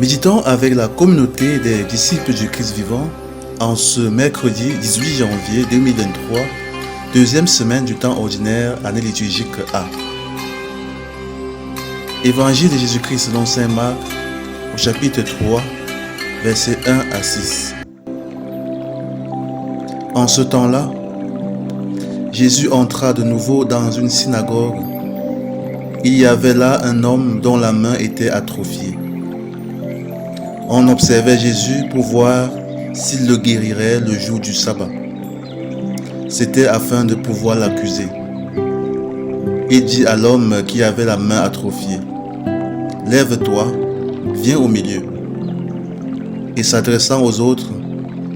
Méditons avec la communauté des disciples du Christ vivant en ce mercredi 18 janvier 2023, deuxième semaine du temps ordinaire, année liturgique A. Évangile de Jésus-Christ selon saint Marc, au chapitre 3, versets 1 à 6. En ce temps-là, Jésus entra de nouveau dans une synagogue. Il y avait là un homme dont la main était atrophiée. On observait Jésus pour voir s'il le guérirait le jour du sabbat. C'était afin de pouvoir l'accuser. Il dit à l'homme qui avait la main atrophiée, « Lève-toi, viens au milieu. » Et s'adressant aux autres,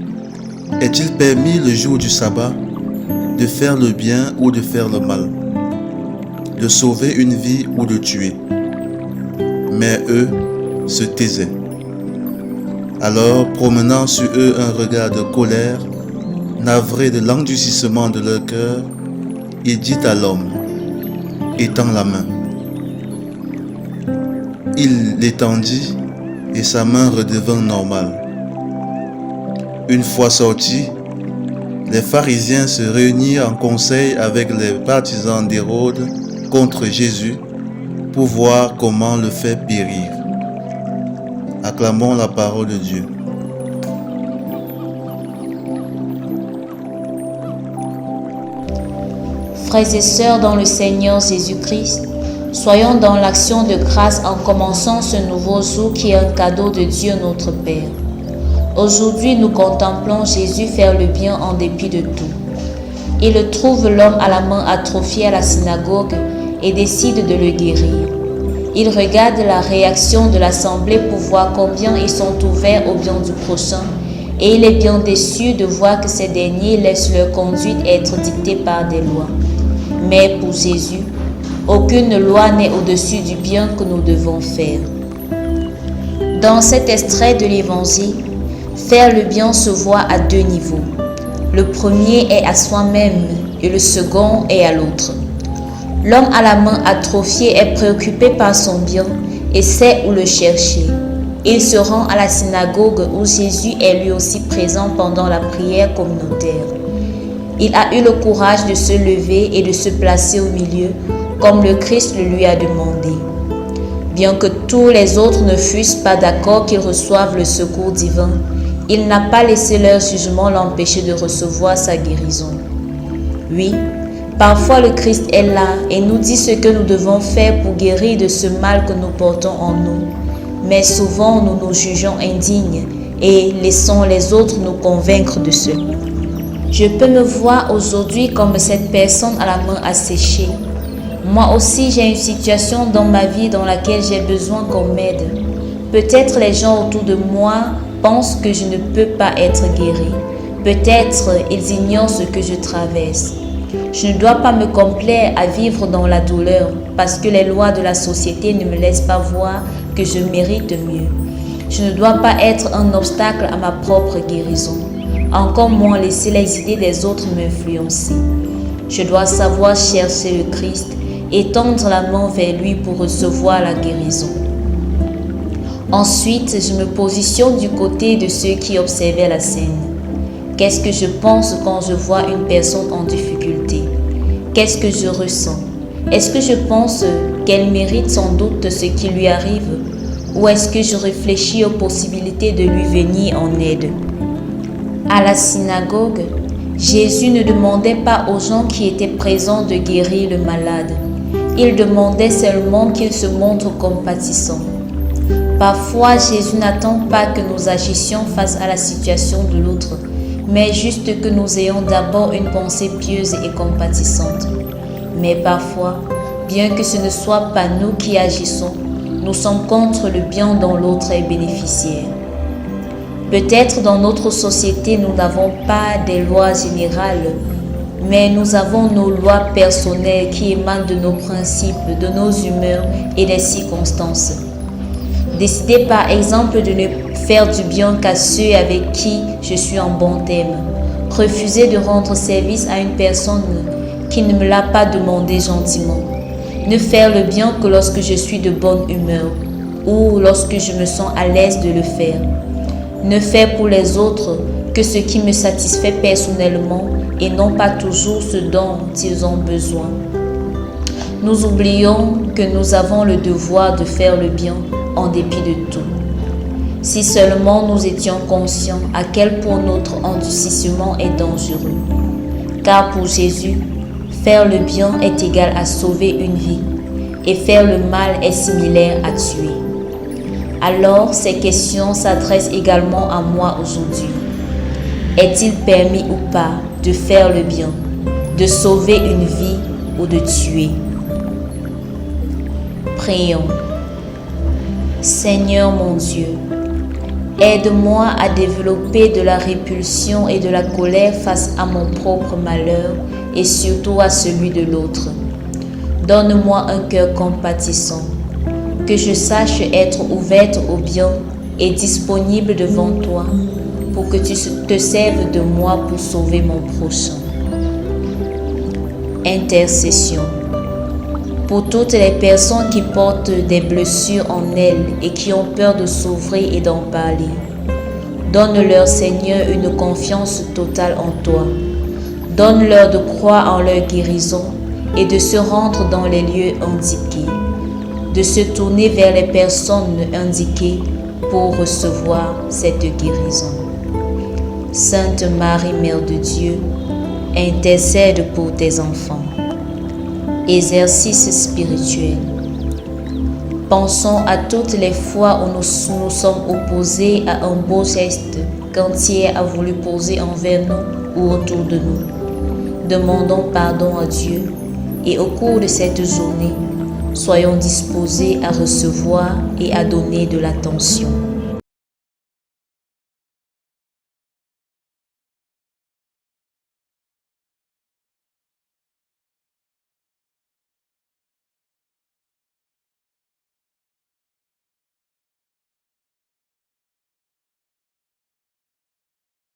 « Est-il permis le jour du sabbat de faire le bien ou de faire le mal, de sauver une vie ou de tuer ?» Mais eux se taisaient. Alors, promenant sur eux un regard de colère, navré de l'endurcissement de leur cœur, il dit à l'homme, « Étends la main. » Il l'étendit et sa main redevint normale. Une fois sortis, les pharisiens se réunirent en conseil avec les partisans d'Hérode contre Jésus pour voir comment le faire périr. Acclamons la parole de Dieu. Frères et sœurs dans le Seigneur Jésus-Christ, soyons dans l'action de grâce en commençant ce nouveau jour qui est un cadeau de Dieu notre Père. Aujourd'hui, nous contemplons Jésus faire le bien en dépit de tout. Il trouve l'homme à la main atrophiée à la synagogue et décide de le guérir. Il regarde la réaction de l'assemblée pour voir combien ils sont ouverts au bien du prochain et il est bien déçu de voir que ces derniers laissent leur conduite être dictée par des lois. Mais pour Jésus, aucune loi n'est au-dessus du bien que nous devons faire. Dans cet extrait de l'Évangile, faire le bien se voit à deux niveaux. Le premier est à soi-même et le second est à l'autre. L'homme à la main atrophiée est préoccupé par son bien et sait où le chercher. Il se rend à la synagogue où Jésus est lui aussi présent pendant la prière communautaire. Il a eu le courage de se lever et de se placer au milieu, comme le Christ le lui a demandé. Bien que tous les autres ne fussent pas d'accord qu'il reçoive le secours divin, il n'a pas laissé leur jugement l'empêcher de recevoir sa guérison. Oui, parfois le Christ est là et nous dit ce que nous devons faire pour guérir de ce mal que nous portons en nous. Mais souvent nous nous jugeons indignes et laissons les autres nous convaincre de cela. Je peux me voir aujourd'hui comme cette personne à la main asséchée. Moi aussi j'ai une situation dans ma vie dans laquelle j'ai besoin qu'on m'aide. Peut-être les gens autour de moi pensent que je ne peux pas être guéri. Peut-être ils ignorent ce que je traverse. Je ne dois pas me complaire à vivre dans la douleur parce que les lois de la société ne me laissent pas voir que je mérite mieux. Je ne dois pas être un obstacle à ma propre guérison, encore moins laisser les idées des autres m'influencer. Je dois savoir chercher le Christ et tendre la main vers lui pour recevoir la guérison. Ensuite, je me positionne du côté de ceux qui observaient la scène. Qu'est-ce que je pense quand je vois une personne en difficulté? Qu'est-ce que je ressens? Est-ce que je pense qu'elle mérite sans doute ce qui lui arrive? Ou est-ce que je réfléchis aux possibilités de lui venir en aide? À la synagogue, Jésus ne demandait pas aux gens qui étaient présents de guérir le malade. Il demandait seulement qu'ils se montrent compatissants. Parfois, Jésus n'attend pas que nous agissions face à la situation de l'autre, mais juste que nous ayons d'abord une pensée pieuse et compatissante. Mais parfois, bien que ce ne soit pas nous qui agissons, nous sommes contre le bien dont l'autre est bénéficiaire. Peut-être dans notre société, nous n'avons pas des lois générales, mais nous avons nos lois personnelles qui émanent de nos principes, de nos humeurs et des circonstances. Décider par exemple de ne faire du bien qu'à ceux avec qui je suis en bon terme. Refuser de rendre service à une personne qui ne me l'a pas demandé gentiment. Ne faire le bien que lorsque je suis de bonne humeur. ou lorsque je me sens à l'aise de le faire. Ne faire pour les autres que ce qui me satisfait personnellement et non pas toujours ce dont ils ont besoin. Nous oublions que nous avons le devoir de faire le bien en dépit de tout. Si seulement nous étions conscients à quel point notre endurcissement est dangereux. Car pour Jésus, faire le bien est égal à sauver une vie et faire le mal est similaire à tuer. Alors, ces questions s'adressent également à moi aujourd'hui. Est-il permis ou pas de faire le bien, de sauver une vie ou de tuer? Prions. Seigneur mon Dieu, aide-moi à développer de la répulsion et de la colère face à mon propre malheur et surtout à celui de l'autre. Donne-moi un cœur compatissant, que je sache être ouverte au bien et disponible devant toi pour que tu te serves de moi pour sauver mon prochain. Intercession. Pour toutes les personnes qui portent des blessures en elles et qui ont peur de s'ouvrir et d'en parler, donne-leur, Seigneur, une confiance totale en toi. Donne-leur de croire en leur guérison et de se rendre dans les lieux indiqués, de se tourner vers les personnes indiquées pour recevoir cette guérison. Sainte Marie, Mère de Dieu, intercède pour tes enfants. Exercice spirituel. Pensons à toutes les fois où nous sommes opposés à un beau geste qu'Antier a voulu poser envers nous ou autour de nous. Demandons pardon à Dieu et au cours de cette journée, soyons disposés à recevoir et à donner de l'attention.